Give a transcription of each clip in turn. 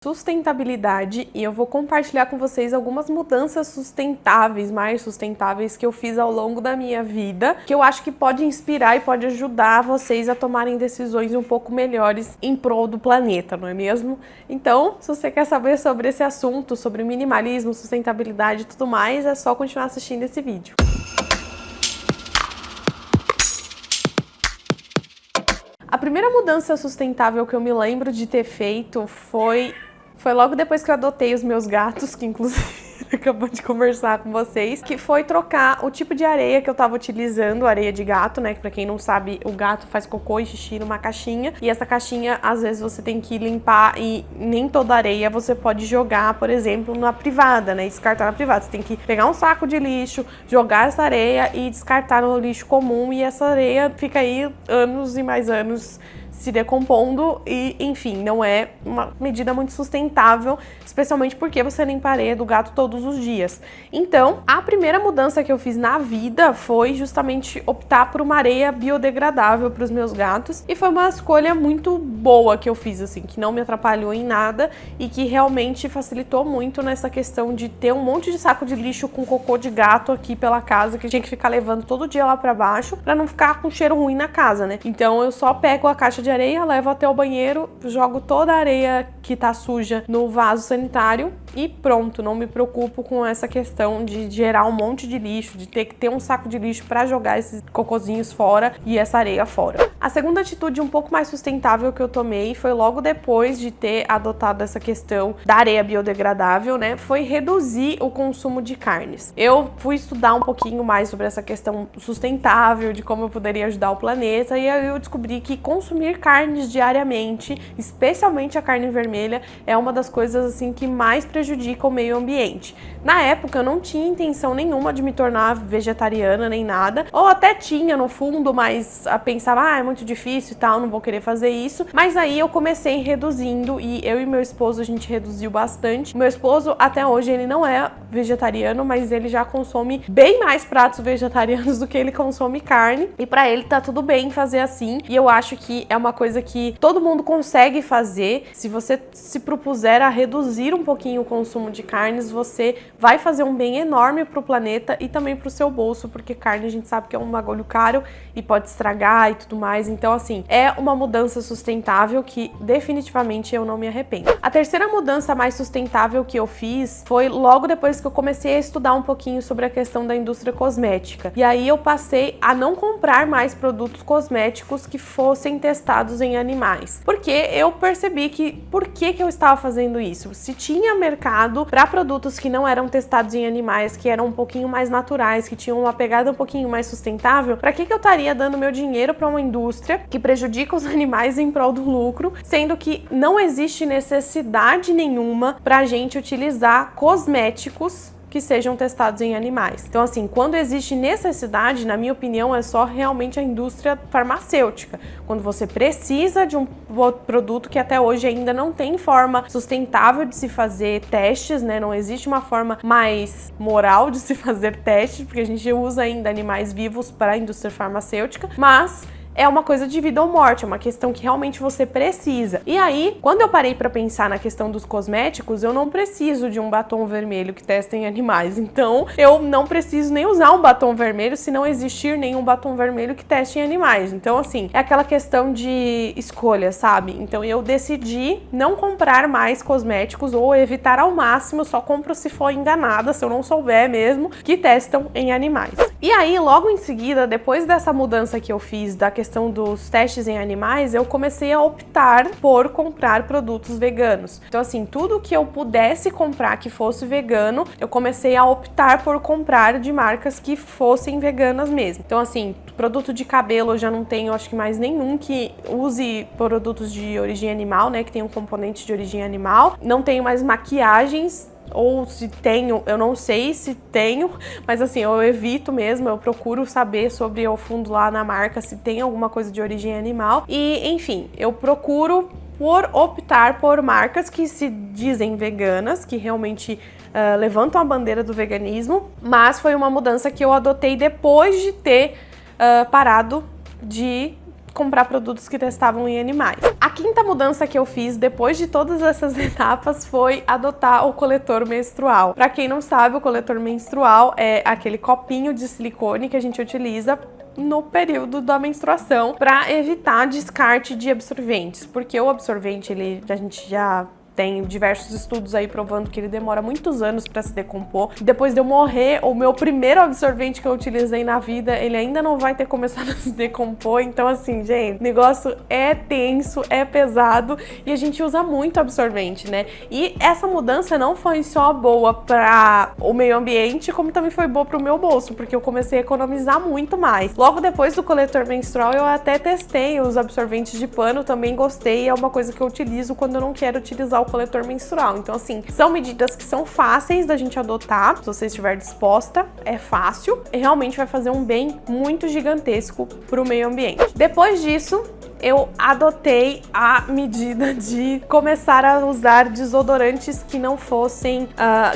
Sustentabilidade e eu vou compartilhar com vocês algumas mudanças sustentáveis, mais sustentáveis que eu fiz ao longo da minha vida, que eu acho que pode inspirar e pode ajudar vocês a tomarem decisões um pouco melhores em prol do planeta, não é mesmo? Então, se você quer saber sobre esse assunto, sobre minimalismo, sustentabilidade e tudo mais, é só continuar assistindo esse vídeo. A primeira mudança sustentável que eu me lembro de ter feito foi logo depois que eu adotei os meus gatos, que inclusive acabou de conversar com vocês, que foi trocar o tipo de areia que eu tava utilizando, areia de gato, né? Que pra quem não sabe, o gato faz cocô e xixi numa caixinha, e essa caixinha, às vezes, você tem que limpar e nem toda areia você pode jogar, por exemplo, na privada, né? Descartar na privada. Você tem que pegar um saco de lixo, jogar essa areia e descartar no lixo comum, e essa areia fica aí anos e mais anos se decompondo e, enfim, não é uma medida muito sustentável, especialmente porque você limpa a areia do gato todos os dias. Então, a primeira mudança que eu fiz na vida foi justamente optar por uma areia biodegradável para os meus gatos, e foi uma escolha muito boa que eu fiz, assim, que não me atrapalhou em nada e que realmente facilitou muito nessa questão de ter um monte de saco de lixo com cocô de gato aqui pela casa, que tinha que ficar levando todo dia lá para baixo para não ficar com cheiro ruim na casa, né? Então, eu só pego a caixa de areia, levo até o banheiro, jogo toda a areia que tá suja no vaso sanitário e pronto, não me preocupo com essa questão de gerar um monte de lixo, de ter que ter um saco de lixo para jogar esses cocôzinhos fora e essa areia fora. A segunda atitude um pouco mais sustentável que eu tomei foi logo depois de ter adotado essa questão da areia biodegradável, né? Foi reduzir o consumo de carnes. Eu fui estudar um pouquinho mais sobre essa questão sustentável, de como eu poderia ajudar o planeta, e aí eu descobri que consumir carnes diariamente, especialmente a carne vermelha, é uma das coisas assim que mais prejudica o meio ambiente. Na época eu não tinha intenção nenhuma de me tornar vegetariana nem nada, ou até tinha no fundo, mas pensava, é muito difícil e tal, não vou querer fazer isso. Mas aí eu comecei reduzindo e eu e meu esposo a gente reduziu bastante. Meu esposo até hoje ele não é vegetariano, mas ele já consome bem mais pratos vegetarianos do que ele consome carne, e pra ele tá tudo bem fazer assim, e eu acho que é uma coisa que todo mundo consegue fazer. Se você se propuser a reduzir um pouquinho o consumo de carnes, você vai fazer um bem enorme pro planeta e também pro seu bolso, porque carne a gente sabe que é um bagulho caro e pode estragar e tudo mais. Então, assim, é uma mudança sustentável que definitivamente eu não me arrependo. A terceira mudança mais sustentável que eu fiz foi logo depois que eu comecei a estudar um pouquinho sobre a questão da indústria cosmética. E aí eu passei a não comprar mais produtos cosméticos que fossem testados em animais. Porque eu percebi que por que eu estava fazendo isso? Se tinha mercado para produtos que não eram testados em animais, que eram um pouquinho mais naturais, que tinham uma pegada um pouquinho mais sustentável, para que eu estaria dando meu dinheiro para uma indústria que prejudica os animais em prol do lucro, sendo que não existe necessidade nenhuma para a gente utilizar cosméticos que sejam testados em animais. Então, assim, quando existe necessidade, na minha opinião, é só realmente a indústria farmacêutica. Quando você precisa de um produto que até hoje ainda não tem forma sustentável de se fazer testes, né? Não existe uma forma mais moral de se fazer testes, porque a gente usa ainda animais vivos para a indústria farmacêutica, mas é uma coisa de vida ou morte, é uma questão que realmente você precisa. E aí, quando eu parei pra pensar na questão dos cosméticos, eu não preciso de um batom vermelho que testa em animais. Então, eu não preciso nem usar um batom vermelho se não existir nenhum batom vermelho que teste em animais. Então, assim, é aquela questão de escolha, sabe? Então, eu decidi não comprar mais cosméticos ou evitar ao máximo, só compro se for enganada, se eu não souber mesmo, que testam em animais. E aí, logo em seguida, depois dessa mudança que eu fiz da questão dos testes em animais, eu comecei a optar por comprar produtos veganos. Então, assim, tudo que eu pudesse comprar que fosse vegano, eu comecei a optar por comprar de marcas que fossem veganas mesmo. Então, assim, produto de cabelo eu já não tenho, acho que mais nenhum que use produtos de origem animal, né, que tem um componente de origem animal. Não tenho mais maquiagens, ou se tenho, eu não sei se tenho, mas assim, eu evito mesmo, eu procuro saber sobre o fundo lá na marca se tem alguma coisa de origem animal. E, enfim, eu procuro optar por marcas que se dizem veganas, que realmente levantam a bandeira do veganismo, mas foi uma mudança que eu adotei depois de ter parado de comprar produtos que testavam em animais. A quinta mudança que eu fiz depois de todas essas etapas foi adotar o coletor menstrual. Para quem não sabe, o coletor menstrual é aquele copinho de silicone que a gente utiliza no período da menstruação para evitar descarte de absorventes, porque o absorvente a gente já tem diversos estudos aí provando que ele demora muitos anos para se decompor. Depois de eu morrer, o meu primeiro absorvente que eu utilizei na vida, ele ainda não vai ter começado a se decompor. Então, assim, gente, o negócio é tenso, é pesado e a gente usa muito absorvente, né? E essa mudança não foi só boa para o meio ambiente, como também foi boa para o meu bolso, porque eu comecei a economizar muito mais. Logo depois do coletor menstrual, eu até testei os absorventes de pano, também gostei, é uma coisa que eu utilizo quando eu não quero utilizar o coletor menstrual. Então, assim, são medidas que são fáceis da gente adotar, se você estiver disposta, é fácil e realmente vai fazer um bem muito gigantesco para o meio ambiente. Depois disso, eu adotei a medida de começar a usar desodorantes que não fossem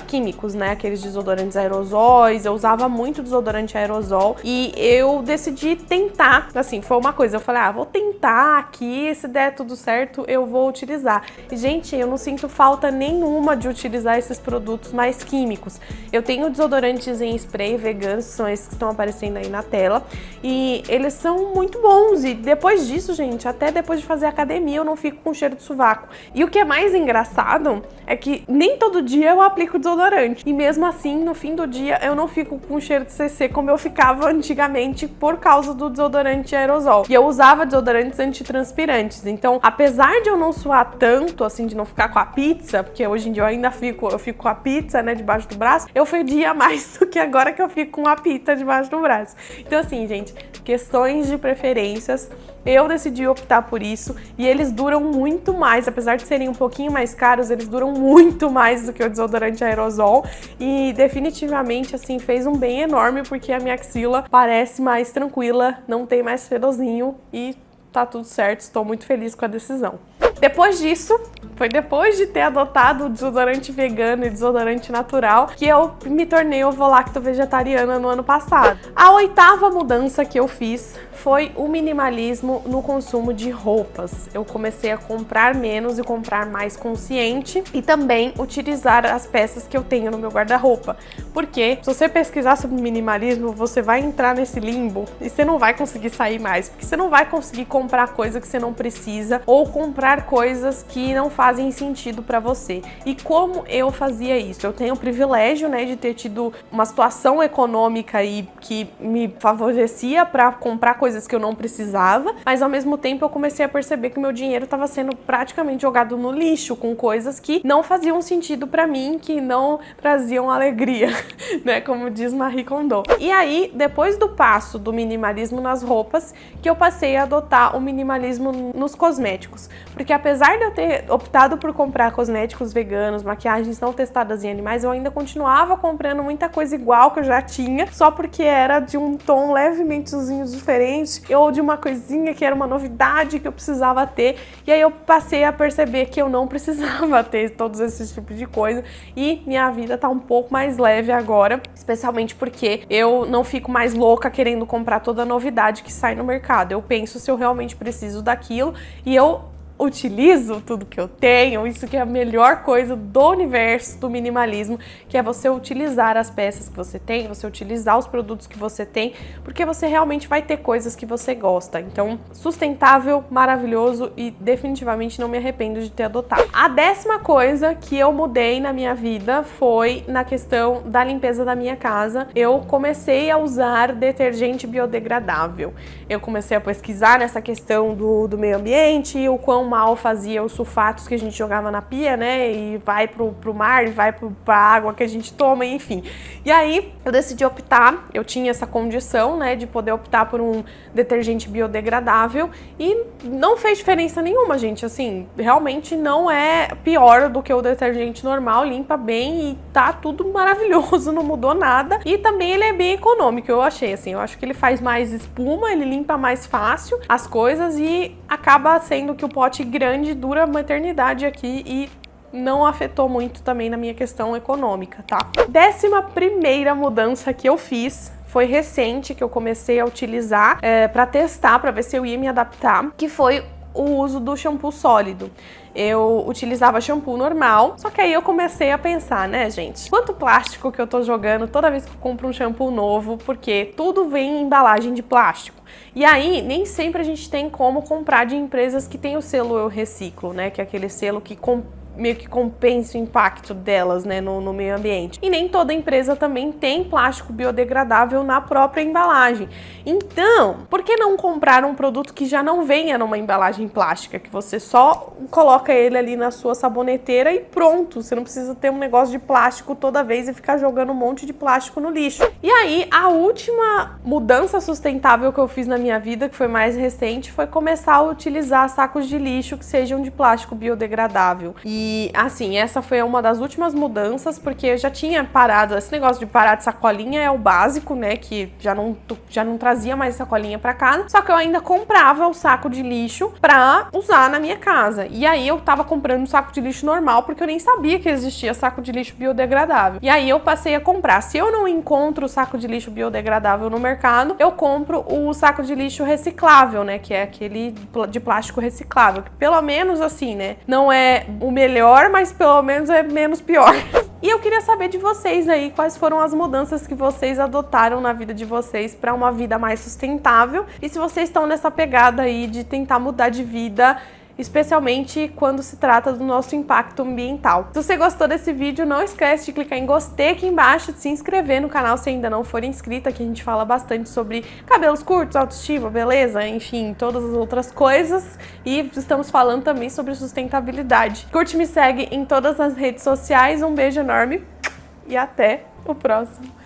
químicos, né? Aqueles desodorantes aerosóis. Eu usava muito desodorante aerosol e eu decidi tentar, assim, foi uma coisa, eu falei, vou tentar aqui, se der tudo certo, eu vou utilizar. E, gente, eu não sinto falta nenhuma de utilizar esses produtos mais químicos. Eu tenho desodorantes em spray veganos, que são esses que estão aparecendo aí na tela, e eles são muito bons. E depois disso, gente, até depois de fazer academia eu não fico com cheiro de sovaco. E o que é mais engraçado é que nem todo dia eu aplico desodorante. E mesmo assim, no fim do dia, eu não fico com cheiro de CC como eu ficava antigamente por causa do desodorante aerosol. E eu usava desodorantes antitranspirantes. Então, apesar de eu não suar tanto, assim, de não ficar com a pizza, porque hoje em dia eu ainda fico com a pizza, né, debaixo do braço, eu fedia mais do que agora que eu fico com a pizza debaixo do braço. Então, assim, gente, questões de preferências, eu decidi optar por isso e eles duram muito mais, apesar de serem um pouquinho mais caros, eles duram muito mais do que o desodorante aerosol e definitivamente, assim, fez um bem enorme porque a minha axila parece mais tranquila, não tem mais fedozinho e tá tudo certo, estou muito feliz com a decisão. Depois disso, foi depois de ter adotado o desodorante vegano e desodorante natural que eu me tornei ovo-lacto-vegetariana no ano passado. A oitava mudança que eu fiz foi o minimalismo no consumo de roupas. Eu comecei a comprar menos e comprar mais consciente e também utilizar as peças que eu tenho no meu guarda-roupa. Porque se você pesquisar sobre minimalismo, você vai entrar nesse limbo e você não vai conseguir sair mais, porque você não vai conseguir comprar coisa que você não precisa ou comprar coisas que não fazem sentido para você. E como eu fazia isso? Eu tenho o privilégio, né, de ter tido uma situação econômica aí que me favorecia para comprar coisas que eu não precisava, mas ao mesmo tempo eu comecei a perceber que o meu dinheiro estava sendo praticamente jogado no lixo com coisas que não faziam sentido para mim, que não traziam alegria, né, como diz Marie Kondo. E aí, depois do passo do minimalismo nas roupas, que eu passei a adotar o minimalismo nos cosméticos, porque apesar de eu ter optado por comprar cosméticos veganos, maquiagens não testadas em animais, eu ainda continuava comprando muita coisa igual que eu já tinha, só porque era de um tom levemente diferente, ou de uma coisinha que era uma novidade que eu precisava ter, e aí eu passei a perceber que eu não precisava ter todos esses tipos de coisa, e minha vida tá um pouco mais leve agora, especialmente porque eu não fico mais louca querendo comprar toda a novidade que sai no mercado. Eu penso se eu realmente preciso daquilo, e eu utilizo tudo que eu tenho. Isso que é a melhor coisa do universo do minimalismo, que é você utilizar as peças que você tem, você utilizar os produtos que você tem, porque você realmente vai ter coisas que você gosta. Então, sustentável, maravilhoso e definitivamente não me arrependo de ter adotado. A 10ª coisa que eu mudei na minha vida foi na questão da limpeza da minha casa. Eu comecei a usar detergente biodegradável. Eu comecei a pesquisar nessa questão do meio ambiente, o quão mal fazia os sulfatos que a gente jogava na pia, né, e vai pro mar, e vai pra água que a gente toma, enfim. E aí, eu decidi optar, eu tinha essa condição, né, de poder optar por um detergente biodegradável e não fez diferença nenhuma, gente, assim, realmente não é pior do que o detergente normal, limpa bem e tá tudo maravilhoso, não mudou nada. E também ele é bem econômico, eu achei, assim, eu acho que ele faz mais espuma, ele limpa mais fácil as coisas e acaba sendo que o pote grande dura uma eternidade aqui e não afetou muito também na minha questão econômica, tá? 11ª mudança que eu fiz foi recente que eu comecei a utilizar para testar, para ver se eu ia me adaptar, que foi o uso do shampoo sólido. Eu utilizava shampoo normal, só que aí eu comecei a pensar, né, gente? Quanto plástico que eu tô jogando toda vez que eu compro um shampoo novo, porque tudo vem em embalagem de plástico. E aí, nem sempre a gente tem como comprar de empresas que tem o selo Eu Reciclo, né? Que é aquele selo que meio que compensa o impacto delas, né, no meio ambiente. E nem toda empresa também tem plástico biodegradável na própria embalagem. Então, por que não comprar um produto que já não venha numa embalagem plástica, que você só coloca ele ali na sua saboneteira e pronto, você não precisa ter um negócio de plástico toda vez e ficar jogando um monte de plástico no lixo. E aí, a última mudança sustentável que eu fiz na minha vida, que foi mais recente, foi começar a utilizar sacos de lixo que sejam de plástico biodegradável. E assim, essa foi uma das últimas mudanças, porque eu já tinha parado, esse negócio de parar de sacolinha é o básico, né, que já não trazia mais sacolinha pra casa, só que eu ainda comprava o saco de lixo pra usar na minha casa. E aí eu tava comprando um saco de lixo normal, porque eu nem sabia que existia saco de lixo biodegradável. E aí eu passei a comprar. Se eu não encontro o saco de lixo biodegradável no mercado, eu compro o saco de lixo reciclável, né, que é aquele de plástico reciclável, que pelo menos assim, né, não é o melhor, mas pelo menos é menos pior. E eu queria saber de vocês aí quais foram as mudanças que vocês adotaram na vida de vocês para uma vida mais sustentável, e se vocês estão nessa pegada aí de tentar mudar de vida, especialmente quando se trata do nosso impacto ambiental. Se você gostou desse vídeo, não esquece de clicar em gostei aqui embaixo, de se inscrever no canal se ainda não for inscrito. Aqui a gente fala bastante sobre cabelos curtos, autoestima, beleza, enfim, todas as outras coisas, e estamos falando também sobre sustentabilidade. Curte e me segue em todas as redes sociais, um beijo enorme e até o próximo.